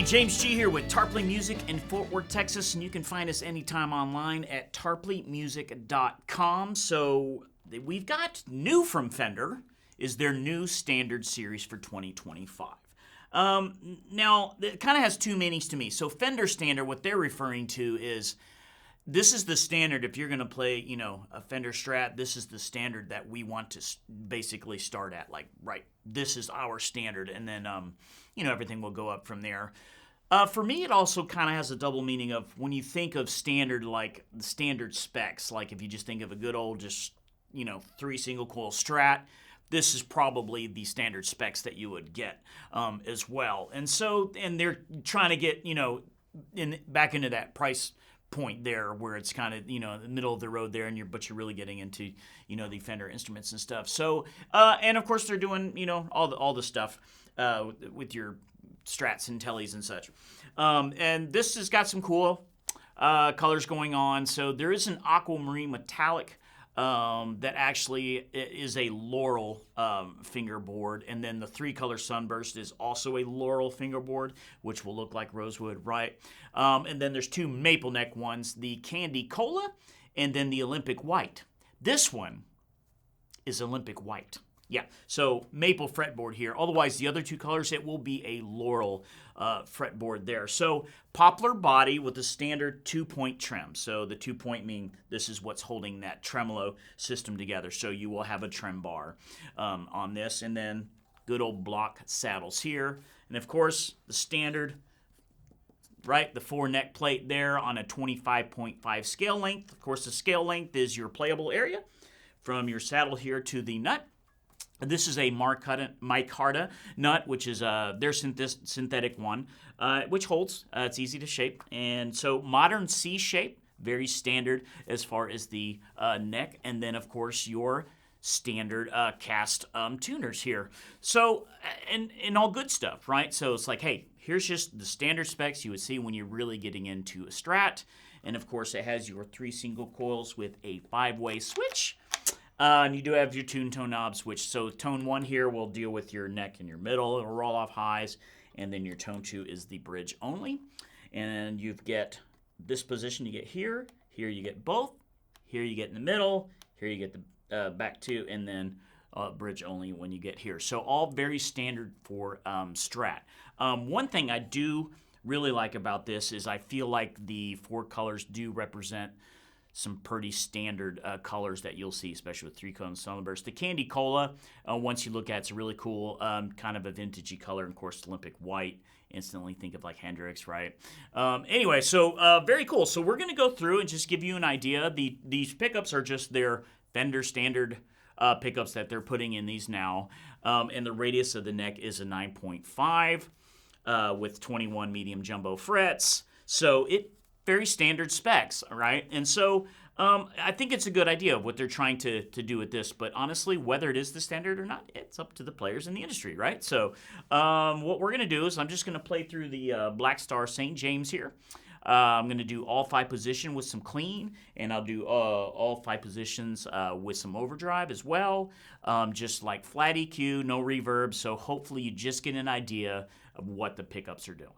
James G here with Tarpley Music in Fort Worth, Texas, and you can find us anytime online at tarpleymusic.com. So we've got new from Fender is their new standard series for 2025. Now, it kind of has two meanings to me. So Fender standard, what they're referring to is this is the standard. If you're going to play, a Fender Strat, this is the standard that we want to basically start at. Like, right, this is our standard, and then, everything will go up from there. For me, it also kind of has a double meaning of when you think of standard, like the standard specs, like if you just think of a good old just, 3 single coil Strat, this is probably the standard specs that you would get as well. And so, and they're trying to get, back into that price point there where it's kind of, in the middle of the road there, but you're really getting into, the Fender instruments and stuff. So, and of course they're doing, all the stuff with your Strats and Tellies and such. And this has got some cool colors going on. So there is an aquamarine metallic that actually is a laurel fingerboard, and then the 3-color sunburst is also a laurel fingerboard, which will look like rosewood, right? And then there's 2 maple neck ones, the Candy Cola and then the Olympic White. This one is Olympic White. Yeah, so maple fretboard here. Otherwise, the other 2 colors, it will be a laurel fretboard there. So poplar body with a standard 2-point trim. So the 2-point mean this is what's holding that tremolo system together. So you will have a trem bar on this. And then good old block saddles here. And of course, the standard, right, the 4 neck plate there on a 25.5 scale length. Of course, the scale length is your playable area from your saddle here to the nut. This is a micarta nut, which is their synthetic one, which holds. It's easy to shape. And so modern C shape, very standard as far as the neck. And then, of course, your standard cast tuners here. So, and all good stuff, right? So it's like, hey, here's just the standard specs you would see when you're really getting into a Strat. And, of course, it has your 3 single coils with a 5-way switch. And you do have your tone knob switch. So tone 1 here will deal with your neck and your middle. It'll roll off highs. And then your tone 2 is the bridge only. And you get this position you get here. Here you get both. Here you get in the middle. Here you get the back 2. And then bridge only when you get here. So all very standard for Strat. One thing I do really like about this is I feel like the 4 colors do represent some pretty standard colors that you'll see, especially with 3-cone sunburst. The Candy Cola, once you look at it, it's a really cool kind of a vintagey color. And of course, Olympic White, instantly think of like Hendrix, right? Anyway, so very cool. So we're going to go through and just give you an idea. These pickups are just their Fender standard pickups that they're putting in these now. And the radius of the neck is a 9.5 with 21 medium jumbo frets. So it very standard specs, right? And so I think it's a good idea of what they're trying to do with this. But honestly, whether it is the standard or not, it's up to the players in the industry, right? So what we're going to do is I'm just going to play through the Black Star St. James here. I'm going to do all 5 position with some clean, and I'll do all 5 positions with some overdrive as well, just like flat EQ, no reverb. So hopefully you just get an idea of what the pickups are doing.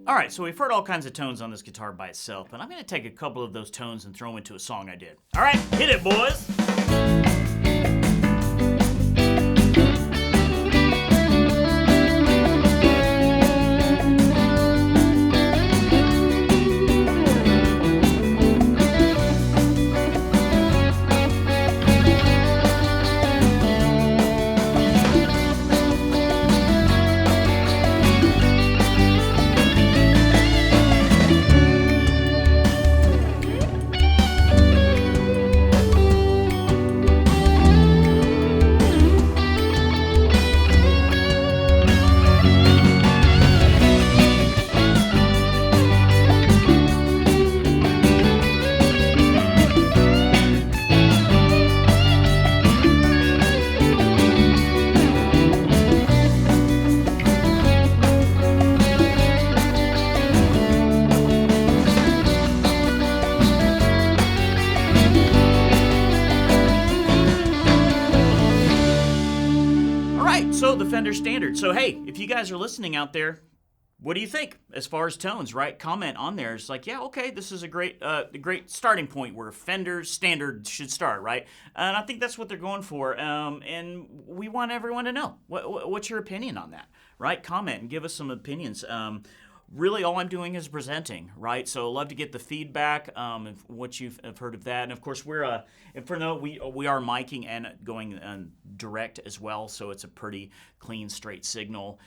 All right, so we've heard all kinds of tones on this guitar by itself, but I'm going to take a couple of those tones and throw them into a song I did. All right, hit it, boys. So the Fender Standard. So hey, if you guys are listening out there, what do you think as far as tones, right? Comment on there. It's like, yeah, okay, this is a great starting point where Fender's Standard should start, right? And I think that's what they're going for. And we want everyone to know. What's your opinion on that, right? Comment and give us some opinions. Really, all I'm doing is presenting, right? So, love to get the feedback, of what you've heard of that, and of course, we are miking and going direct as well, so it's a pretty clean, straight signal.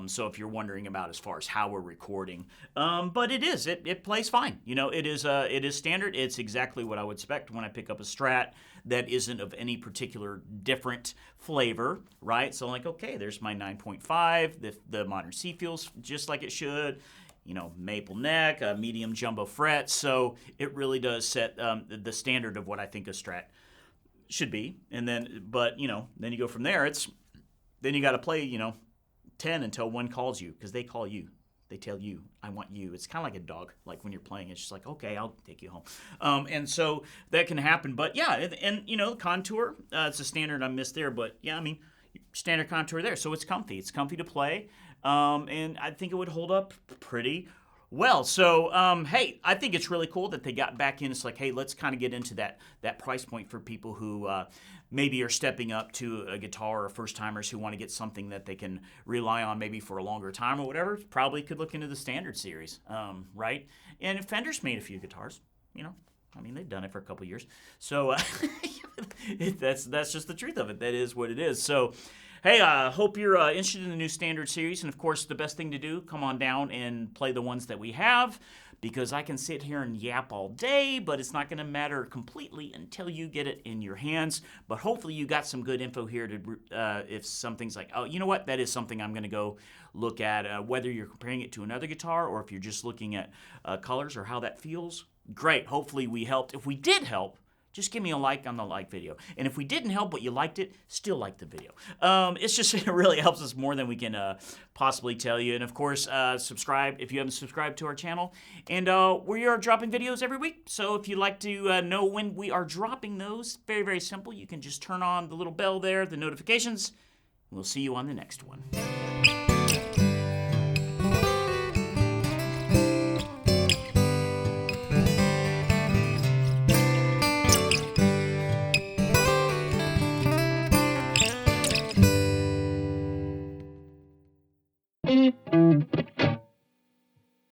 So, if you're wondering about as far as how we're recording, but it plays fine. You know, it is standard. It's exactly what I would expect when I pick up a Strat that isn't of any particular different flavor, right? So, like, okay, there's my 9.5. The modern C feels just like it should. You know, maple neck, medium jumbo fret. So it really does set the standard of what I think a Strat should be. And then, but you know, then you go from there. Then you got to play, 10 until one calls you, because they call you. They tell you, I want you. It's kind of like a dog. Like when you're playing, it's just like, okay, I'll take you home. And so that can happen. But yeah, and contour, it's a standard I missed there. But yeah, I mean, standard contour there. So it's comfy. It's comfy to play. And I think it would hold up pretty well. So, hey, I think it's really cool that they got back in. It's like, hey, let's kind of get into that price point for people who maybe are stepping up to a guitar, or first-timers who want to get something that they can rely on maybe for a longer time or whatever. Probably could look into the Standard series, right? And Fender's made a few guitars, I mean, they've done it for a couple years. So that's just the truth of it. That is what it is. So, hey, hope you're interested in the new Standard series. And, of course, the best thing to do, come on down and play the ones that we have, because I can sit here and yap all day, but it's not going to matter completely until you get it in your hands. But hopefully you got some good info here to if something's like, oh, you know what, that is something I'm going to go look at, whether you're comparing it to another guitar or if you're just looking at colors or how that feels. Great. Hopefully we helped. If we did help, just give me a like on the like video. And if we didn't help but you liked it, still like the video. It's just, it really helps us more than we can possibly tell you. And of course, subscribe if you haven't subscribed to our channel. And we are dropping videos every week. So if you'd like to know when we are dropping those, very, very simple. You can just turn on the little bell there, the notifications. We'll see you on the next one.